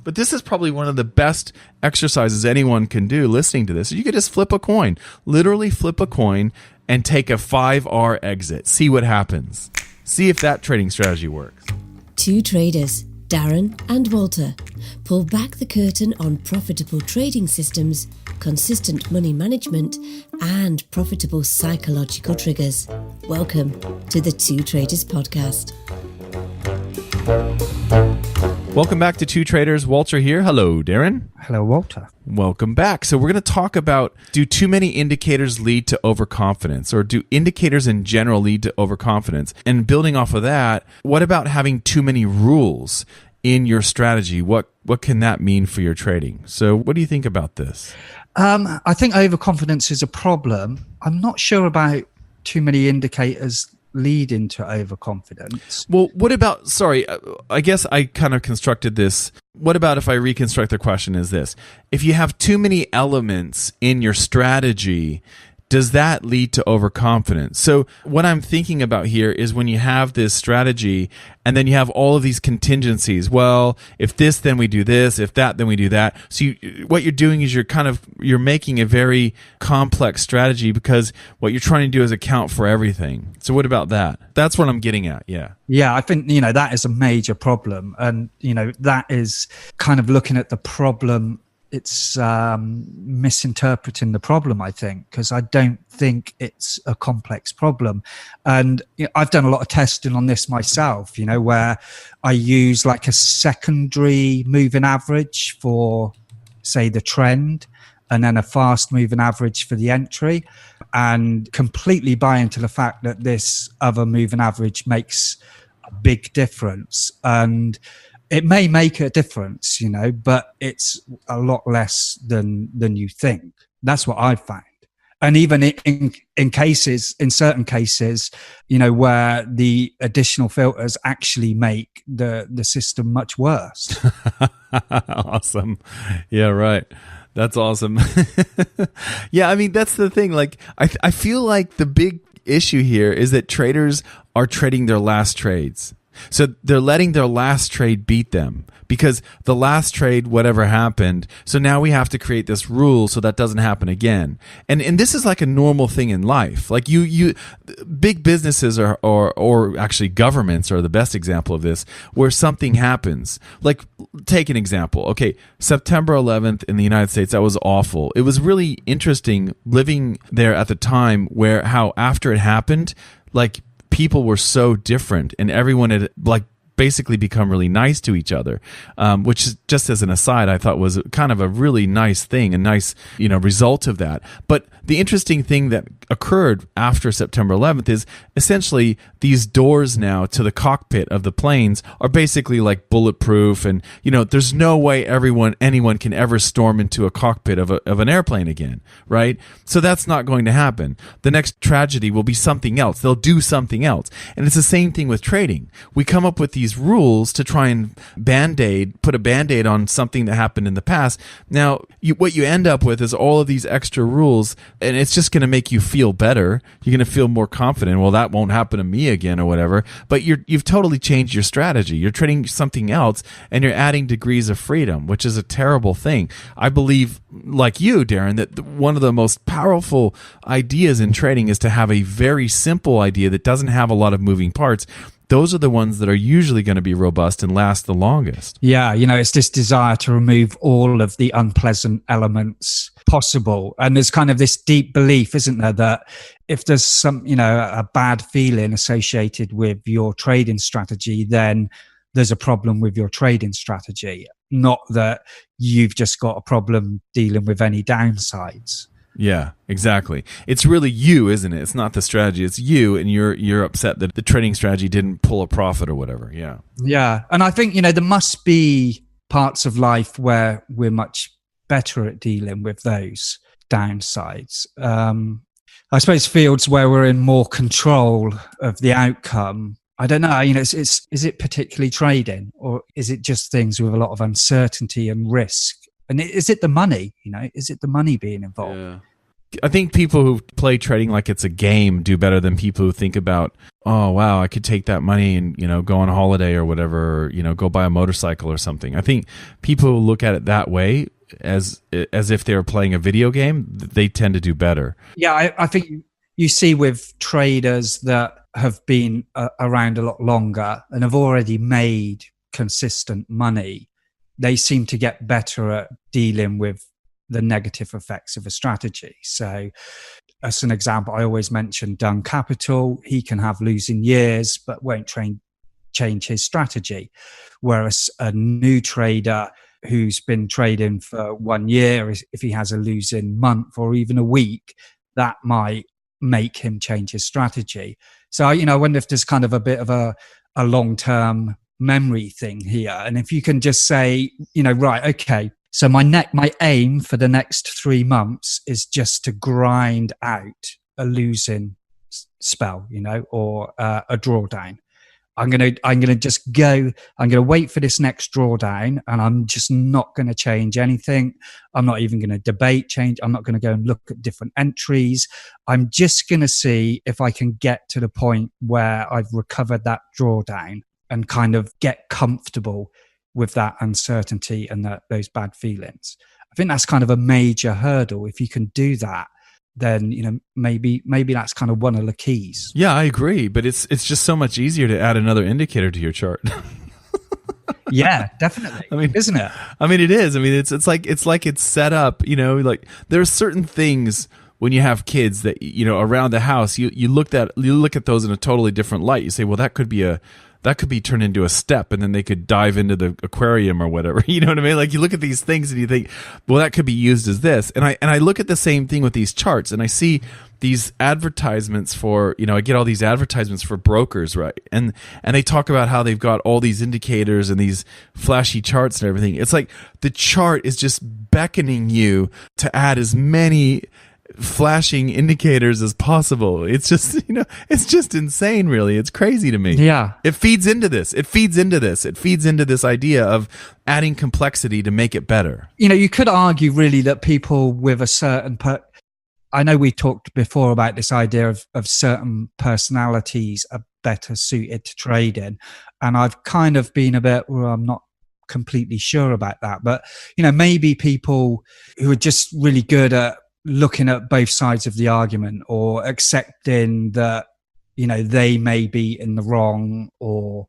But this is probably one of the best exercises anyone can do listening to this. You could just flip a coin, literally flip a coin and take a 5R exit. See what happens. See if that trading strategy works. Two traders, Darren and Walter, pull back the curtain on profitable trading systems, consistent money management, and profitable psychological triggers. Welcome to the Two Traders podcast. Welcome back to Two Traders. Walter here. Hello, Darren. Hello, Walter. Welcome back. So we're going to talk about, do too many indicators lead to overconfidence, or do indicators in general lead to overconfidence? And building off of that, what about having too many rules in your strategy? What can that mean for your trading? So what do you think about this? I think overconfidence is a problem. I'm not sure about too many indicators leading to overconfidence. Well, what about, sorry, I guess I kind of constructed this. What about if I reconstruct the question is this? If you have too many elements in your strategy, does that lead to overconfidence? So what I'm thinking about here is when you have this strategy and then you have all of these contingencies. Well, if this, then we do this. If that, then we do that. So what you're doing is you're making a very complex strategy because what you're trying to do is account for everything. So what about that? That's what I'm getting at. Yeah. Yeah, I think, that is a major problem. And, that is kind of looking at the problem. It's misinterpreting the problem, I think, because I don't think it's a complex problem. And I've done a lot of testing on this myself, where I use like a secondary moving average for, say, the trend, and then a fast moving average for the entry, and completely buy into the fact that this other moving average makes a big difference. And it may make a difference, but it's a lot less than you think. That's what I've found. And even in certain cases, where the additional filters actually make the system much worse. Awesome. Yeah, right. That's awesome. Yeah, I mean, that's the thing. Like, I feel like the big issue here is that traders are trading their last trades. So they're letting their last trade beat them because the last trade, whatever happened. So now we have to create this rule so that doesn't happen again. And this is like a normal thing in life. Like you big businesses or actually governments are the best example of this, where something happens. Like, take an example. Okay, September 11th in the United States, that was awful. It was really interesting living there at the time, where how after it happened, like, people were so different and everyone had like basically become really nice to each other, which is, just as an aside, I thought was kind of a really nice thing, a nice, result of that. But the interesting thing that occurred after September 11th is essentially these doors now to the cockpit of the planes are basically like bulletproof, and there's no way anyone can ever storm into a cockpit of an airplane again, right? So that's not going to happen. The next tragedy will be something else. They'll do something else. And it's the same thing with trading. We come up with these rules to try and put a band-aid on something that happened in the past. Now, what you end up with is all of these extra rules, and it's just going to make you feel better. You're going to feel more confident. Well, that won't happen to me again or whatever. But you've totally changed your strategy. You're trading something else, and you're adding degrees of freedom, which is a terrible thing. I believe, like you, Darren, that one of the most powerful ideas in trading is to have a very simple idea that doesn't have a lot of moving parts. Those are the ones that are usually going to be robust and last the longest. Yeah, it's this desire to remove all of the unpleasant elements possible. And there's kind of this deep belief, isn't there, that if there's some, a bad feeling associated with your trading strategy, then there's a problem with your trading strategy, not that you've just got a problem dealing with any downsides. Yeah, exactly. It's really you, isn't it? It's not the strategy. It's you, and you're upset that the trading strategy didn't pull a profit or whatever. Yeah. Yeah. And I think, there must be parts of life where we're much better at dealing with those downsides. I suppose fields where we're in more control of the outcome. I don't know, is it particularly trading, or is it just things with a lot of uncertainty and risk? And is it the money? Is it the money being involved? I think people who play trading like it's a game do better than people who think about, oh wow, I could take that money and go on a holiday or whatever, or, go buy a motorcycle or something. I think people who look at it that way, as if they were playing a video game, they tend to do better. Yeah, I think you see with traders that have been around a lot longer and have already made consistent money, they seem to get better at dealing with the negative effects of a strategy. So as an example, I always mention Dunn Capital. He can have losing years, but won't change his strategy. Whereas a new trader who's been trading for 1 year, if he has a losing month or even a week, that might make him change his strategy. So, I wonder if there's kind of a bit of a long-term memory thing here. And if you can just say, right, okay, so my aim for the next 3 months is just to grind out a losing spell, or a drawdown. I'm gonna just go. I'm gonna wait for this next drawdown, and I'm just not gonna change anything. I'm not even gonna debate change. I'm not gonna go and look at different entries. I'm just gonna see if I can get to the point where I've recovered that drawdown and kind of get comfortable with that uncertainty and those bad feelings. I think that's kind of a major hurdle. If you can do that, then maybe that's kind of one of the keys. Yeah, I agree, but it's just so much easier to add another indicator to your chart. Yeah, definitely. Isn't it? It is. It's like it's set up. Like there's certain things when you have kids that around the house, you look at those in a totally different light. You say, well, that could be turned into a step, and then they could dive into the aquarium or whatever. You know what I mean? Like you look at these things and you think, well, that could be used as this. And I look at the same thing with these charts, and I see these advertisements for, I get all these advertisements for brokers, right? And they talk about how they've got all these indicators and these flashy charts and everything. It's like the chart is just beckoning you to add as many flashing indicators as possible. It's just it's just insane, really. It's crazy to me. Yeah, it feeds into this idea of adding complexity to make it better. You could argue really that people with a certain I know we talked before about this idea of certain personalities are better suited to trading, and I've kind of been a bit, well, I'm not completely sure about that, but maybe people who are just really good at looking at both sides of the argument, or accepting that they may be in the wrong, or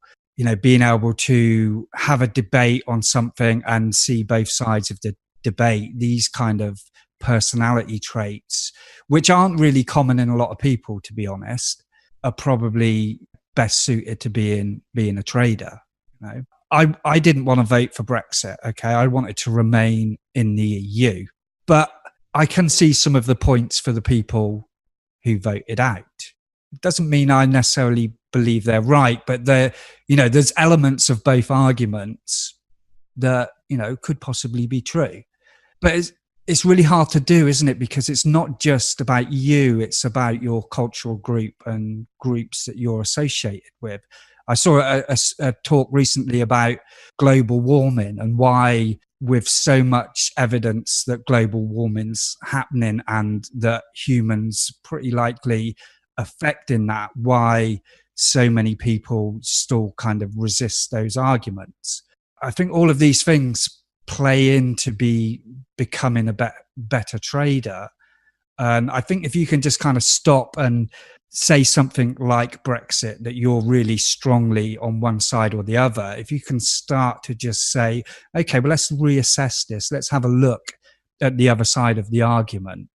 being able to have a debate on something and see both sides of the debate. These kind of personality traits, which aren't really common in a lot of people, to be honest, are probably best suited to being a trader. I didn't want to vote for Brexit. Okay, I wanted to remain in the EU, but I can see some of the points for the people who voted out. It doesn't mean I necessarily believe they're right, but there's elements of both arguments that could possibly be true. But it's really hard to do, isn't it? Because it's not just about you; it's about your cultural group and groups that you're associated with. I saw a talk recently about global warming and why, with so much evidence that global warming's happening and that humans pretty likely affecting that, why so many people still kind of resist those arguments. I think all of these things play into becoming a better trader. And I think if you can just kind of stop and say something like Brexit, that you're really strongly on one side or the other, if you can start to just say, okay, well, let's reassess this. Let's have a look at the other side of the argument.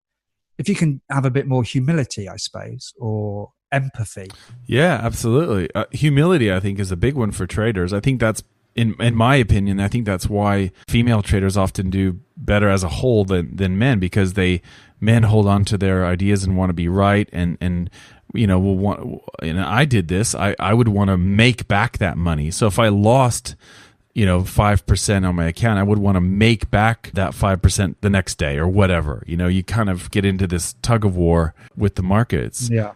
If you can have a bit more humility, I suppose, or empathy. Yeah, absolutely. Humility, I think, is a big one for traders. I think that's, in my opinion, I think that's why female traders often do better as a whole than men, because men hold on to their ideas and want to be right, and will want. I did this. I would want to make back that money. So if I lost 5% on my account, I would want to make back that 5% the next day or whatever. You kind of get into this tug of war with the markets. Yeah.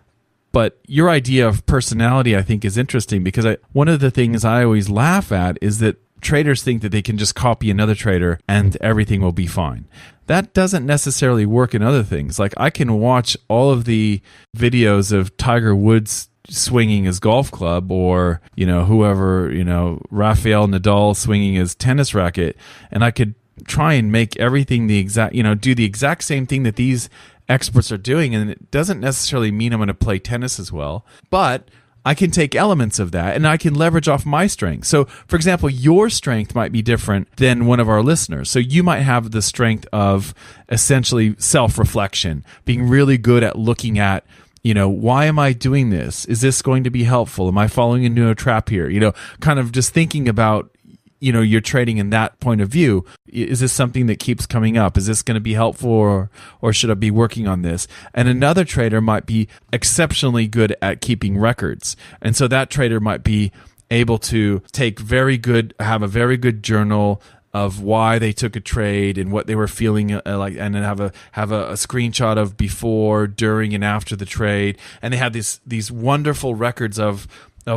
But your idea of personality, I think, is interesting, because one of the things I always laugh at is that traders think that they can just copy another trader and everything will be fine. That doesn't necessarily work in other things. Like I can watch all of the videos of Tiger Woods swinging his golf club, or whoever, Rafael Nadal swinging his tennis racket, and I could try and make everything the exact, do the exact same thing that these experts are doing, and it doesn't necessarily mean I'm going to play tennis as well, but I can take elements of that and I can leverage off my strength. So, for example, your strength might be different than one of our listeners. So you might have the strength of essentially self-reflection, being really good at looking at, why am I doing this? Is this going to be helpful? Am I falling into a trap here? Kind of just thinking about, you're trading in that point of view. Is this something that keeps coming up? Is this going to be helpful, or should I be working on this? And another trader might be exceptionally good at keeping records. And so that trader might be able to have a very good journal of why they took a trade and what they were feeling like, and then have a screenshot of before, during, and after the trade. And they have these wonderful records of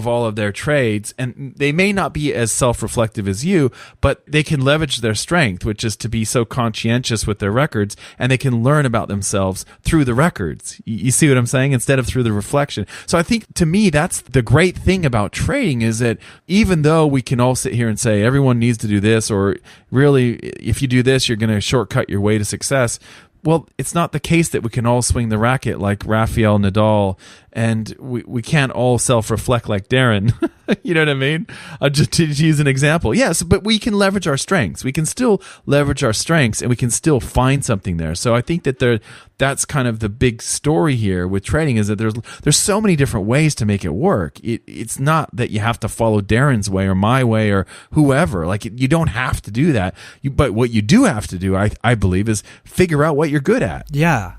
all of their trades, and they may not be as self-reflective as you, but they can leverage their strength, which is to be so conscientious with their records, and they can learn about themselves through the records. You see what I'm saying? Instead of through the reflection. So I think, to me, that's the great thing about trading, is that even though we can all sit here and say everyone needs to do this, or really, if you do this, you're going to shortcut your way to success. Well, it's not the case that we can all swing the racket like Rafael Nadal, and we can't all self-reflect like Darren. You know what I mean? Just to use an example. Yes, but we can leverage our strengths. We can still leverage our strengths, and we can still find something there. So I think that that's kind of the big story here with trading, is that there's so many different ways to make it work. It's not that you have to follow Darren's way or my way or whoever. Like, you don't have to do that. But what you do have to do, I believe, is figure out what you're good at. Yeah.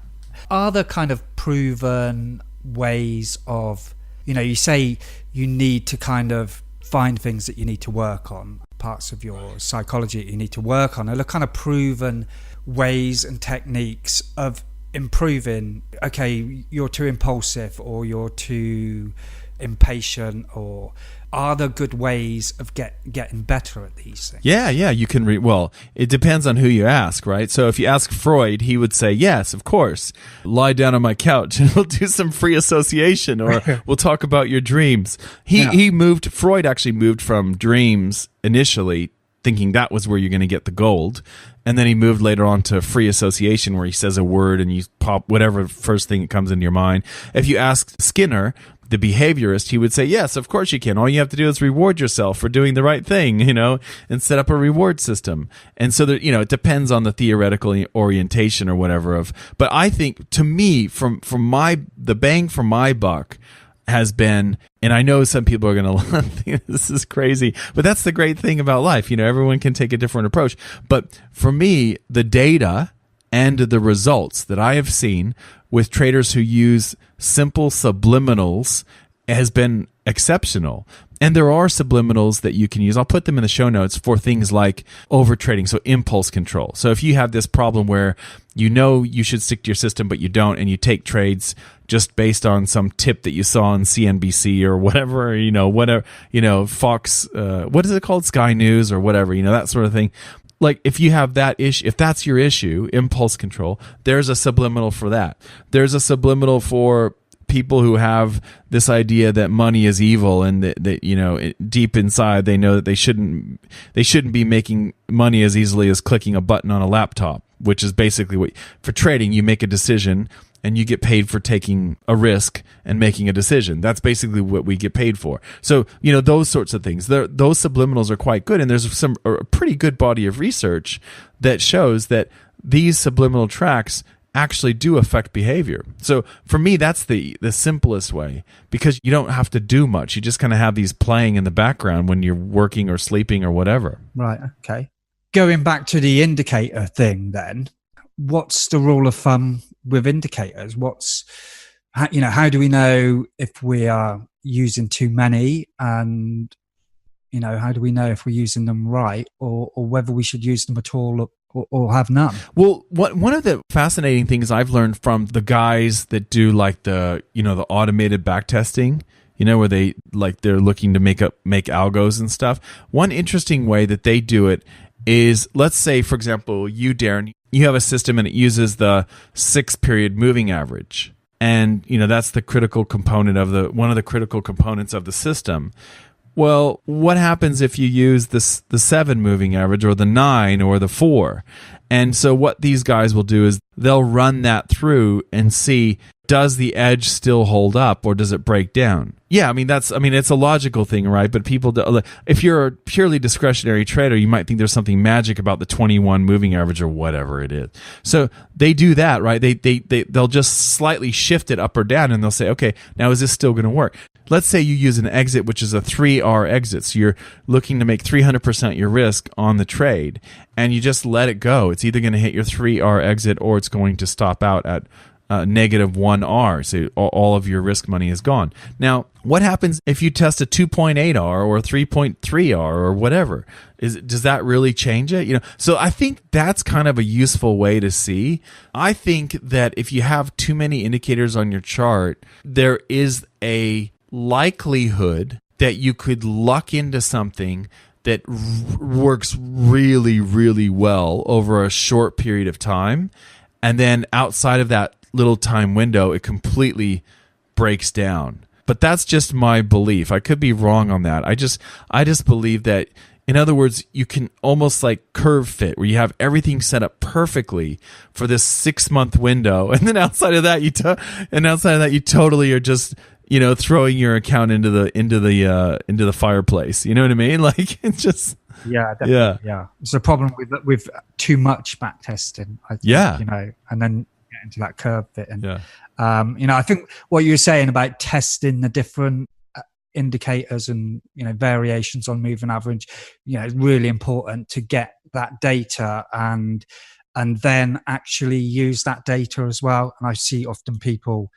Are there kind of proven ways of, you say you need to kind of find things that you need to work on, parts of your psychology that you need to work on? Are there kind of proven ways and techniques of improving? Okay, you're too impulsive, or you're too impatient, or are there good ways of getting better at these things? Yeah, you can well, it depends on who you ask, right? So if you ask Freud, he would say, yes, of course. Lie down on my couch and we'll do some free association, or we'll talk about your dreams. Freud actually moved from dreams initially, thinking that was where you're going to get the gold. And then he moved later on to free association, where he says a word and you pop whatever first thing that comes into your mind. If you ask Skinner, the behaviorist, he would say, yes, of course you can. All you have to do is reward yourself for doing the right thing, and set up a reward system. And so that, it depends on the theoretical orientation or whatever but I think, to me, the bang for my buck has been, and I know some people are going to think this is crazy, but that's the great thing about life. Everyone can take a different approach. But for me, the data and the results that I have seen with traders who use simple subliminals has been exceptional. And there are subliminals that you can use. I'll put them in the show notes for things like overtrading, so impulse control. So if you have this problem where you should stick to your system, but you don't, and you take trades just based on some tip that you saw on CNBC or whatever, Fox, what is it called? Sky News or whatever, that sort of thing. Like, if you have that issue, if that's your issue, impulse control, there's a subliminal for that. There's a subliminal for people who have this idea that money is evil, and that deep inside they know that they shouldn't be making money as easily as clicking a button on a laptop, which is basically what, for trading, you make a decision and you get paid for taking a risk and making a decision. That's basically what we get paid for. So, those sorts of things, those subliminals are quite good. And there's a pretty good body of research that shows that these subliminal tracks actually do affect behavior. So for me, that's the simplest way, because you don't have to do much. You just kind of have these playing in the background when you're working or sleeping or whatever. Right. Okay. Going back to the indicator thing then, what's the rule of thumb with indicators? How do we know if we are using too many, and how do we know if we're using them right, or whether we should use them at all or have none? Well, one of the fascinating things I've learned from the guys that do like the the automated backtesting, where they're looking to make algos and stuff. One interesting way that they do it is, let's say, for example, you, Darren, you have a system and it uses the 6-period moving average. And, that's the critical component one of the critical components of the system. Well, what happens if you use the 7 moving average or the 9 or the 4? And so what these guys will do is they'll run that through and see, does the edge still hold up or does it break down? Yeah, it's a logical thing, right? But people, if you're a purely discretionary trader, you might think there's something magic about the 21 moving average or whatever it is. So they do that, right? They'll just slightly shift it up or down, and they'll say, okay, now is this still going to work? Let's say you use an exit, which is a 3R exit. So you're looking to make 300% your risk on the trade, and you just let it go. It's either going to hit your 3R exit or it's going to stop out at negative 1R. So all of your risk money is gone. Now, what happens if you test a 2.8R or a 3.3R or whatever? Does that really change it? So I think that's kind of a useful way to see. I think that if you have too many indicators on your chart, there is a likelihood that you could luck into something that works really, really well over a short period of time. And then outside of that little time window, it completely breaks down. But that's just my belief. I could be wrong on that. I just believe that, in other words, you can almost like curve fit, where you have everything set up perfectly for this 6-month window, and then outside of that, you totally are just throwing your account into the fireplace. You know what I mean? Like, it's just. Yeah, definitely. Yeah. It's a problem with too much back testing, I think, and then get into that curve fit. And, I think what you were saying about testing the different indicators and, variations on moving average, is really important to get that data and then actually use that data as well. And I see often people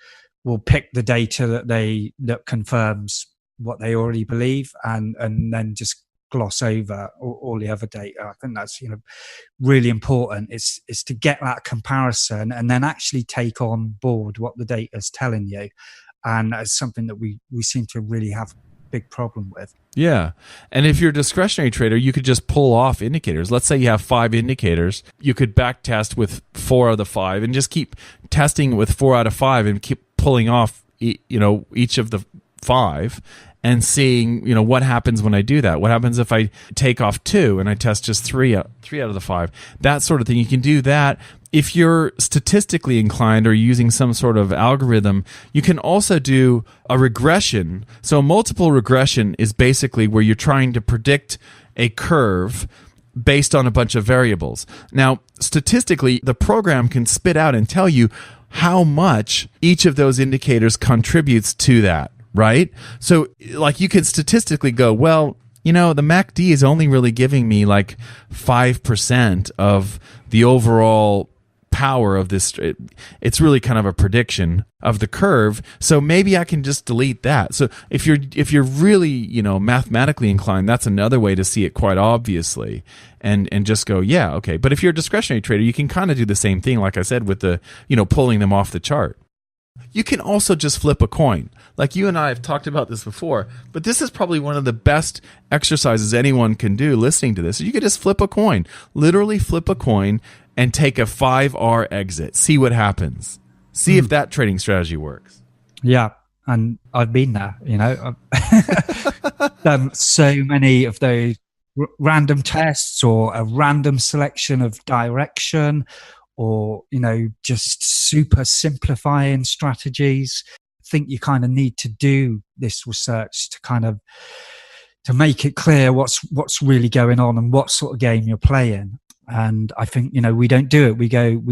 will pick the data that confirms what they already believe and then just gloss over all the other data. I think that's really important. Is to get that comparison and then actually take on board what the data is telling you, and it's something that we seem to really have a big problem with. Yeah, and if you're a discretionary trader, you could just pull off indicators. Let's say you have 5 indicators, you could back test with 4 out of the 5 and just keep testing with 4 out of 5 and keep pulling off each of the 5 and seeing what happens when I do that. What happens if I take off 2 and I test just 3 out of the 5? That sort of thing. You can do that. If you're statistically inclined or using some sort of algorithm, you can also do a regression. So multiple regression is basically where you're trying to predict a curve based on a bunch of variables. Now, statistically, the program can spit out and tell you how much each of those indicators contributes to that, right? So like you could statistically go, well, the MACD is only really giving me like 5% of the overall power of this. It's really kind of a prediction of the curve, so maybe I can just delete that. So if you're really mathematically inclined, that's another way to see it quite obviously, and just go, yeah, okay. But if you're a discretionary trader, you can kind of do the same thing, like I said, with the pulling them off the chart. You can also just flip a coin. Like you and I have talked about this before, but this is probably one of the best exercises anyone can do listening to this. You could just flip a coin, literally flip a coin and take a 5R exit. See what happens. See if that trading strategy works. Yeah, and I've been there, I've done so many of those random tests or a random selection of direction or, just super simplifying strategies. I think you kind of need to do this research to make it clear what's really going on and what sort of game you're playing. And I think we don't do it. We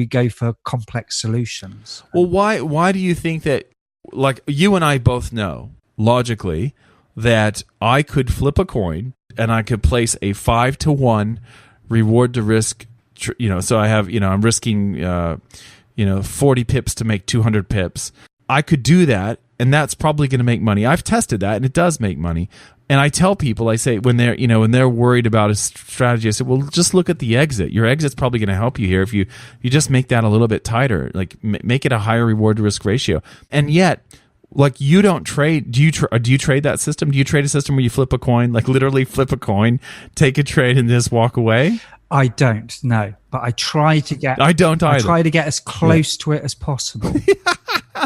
go for complex solutions. Well, why do you think that? Like you and I both know logically that I could flip a coin and I could place a 5-to-1 reward to risk. So I have I'm risking 40 pips to make 200 pips. I could do that, and that's probably going to make money. I've tested that, and it does make money. And I tell people, I say when they're worried about a strategy, I say, well, just look at the exit. Your exit's probably going to help you here if you just make that a little bit tighter, like make it a higher reward to risk ratio. And yet, like you don't trade. Do you trade that system? Do you trade a system where you flip a coin, like literally flip a coin, take a trade, and just walk away? I don't know, but I try to get. I don't either. I try to get as close to it as possible.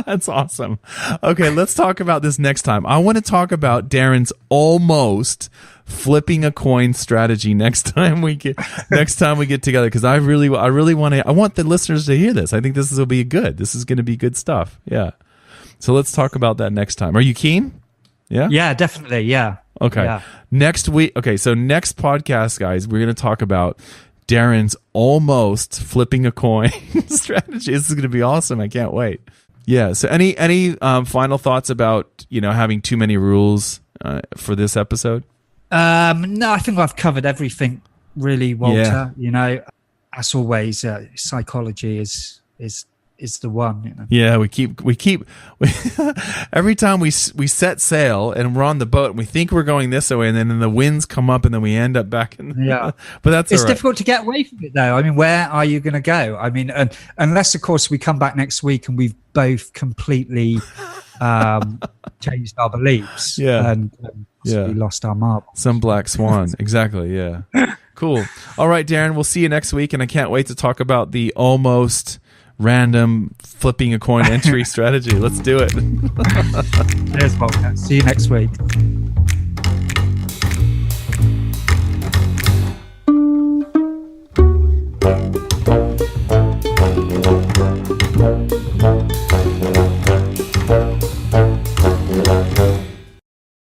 That's awesome. Okay, let's talk about this next time. I want to talk about Darren's almost flipping a coin strategy next time we get together, because I really want to. I want the listeners to hear this. I think this will be good. This is going to be good stuff. Yeah. So let's talk about that next time. Are you keen? Yeah. Yeah, definitely. Yeah. Okay. Yeah. Next week. Okay. So next podcast, guys, we're going to talk about Darren's almost flipping a coin strategy. This is going to be awesome. I can't wait. Yeah. So any final thoughts about having too many rules for this episode? No, I think I've covered everything really, Walter. Yeah. As always, psychology is the one. Yeah, we keep every time we set sail and we're on the boat and we think we're going this way, and then the winds come up and then we end up back in. Yeah, but that's it's all right. difficult to get away from it, though. I mean, where are you going to go? I mean, unless of course we come back next week and we've both completely changed our beliefs. Yeah. And we lost our marbles. Some black swan. Exactly. Yeah. Cool. All right, Darren, we'll see you next week. And I can't wait to talk about the almost random flipping a coin entry strategy. Let's do it. Cheers, Walter. See you next week.